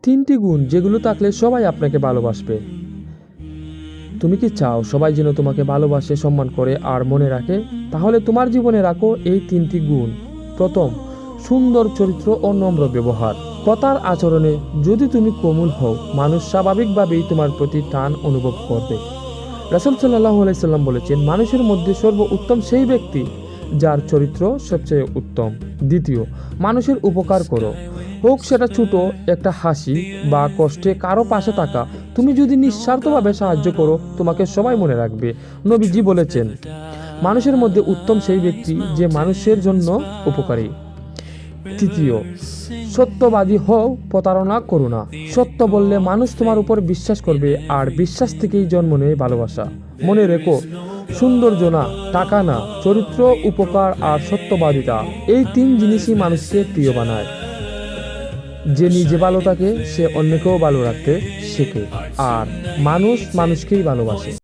তিনটি গুণ যেগুলো থাকলে সবাই আপনাকে ভালোবাসবে। তুমি কি চাও সবাই যেন তোমাকে ভালোবাসে, সম্মান করে আর মনে রাখে? তাহলে তোমার জীবনে রাখো এই তিনটি গুণ। প্রথম, সুন্দর চরিত্র ও নম্র ব্যবহার। কথার আচরণে যদি তুমি কোমল হও, মানুষ স্বাভাবিকভাবেই তোমার প্রতি টান অনুভব করবে। রাসূল সাল্লাল্লাহু আলাইহি সাল্লাম বলেছেন, মানুষের মধ্যে সর্বোত্তম সেই ব্যক্তি যার চরিত্র সবচেয়ে উত্তম। দ্বিতীয়, মানুষের উপকার করো, হোক সেটা ছোট একটা হাসি বা কষ্টে কারো পাশে থাকা। তুমি যদি নিঃস্বার্থভাবে সাহায্য করো, তোমাকে সবাই মনে রাখবে। নবীজি বলেছেন, মানুষের মধ্যে উত্তম সেই ব্যক্তি যে মানুষের জন্য উপকারী। তৃতীয়, সত্যবাদী হও, প্রতারণা করো না। সত্য বললে মানুষ তোমার উপর বিশ্বাস করবে, আর বিশ্বাস থেকেই জন্ম নেয় ভালোবাসা। মনে রেখো, সৌন্দর্য না, টাকা না, চরিত্র, উপকার আর সত্যবাদিতা, এই তিন জিনিসই মানুষকে প্রিয় বানায়। যে নিজে ভালো থাকে সে অন্যকেও ভালো রাখতে শেখে, আর মানুষ মানুষকেই ভালোবাসে।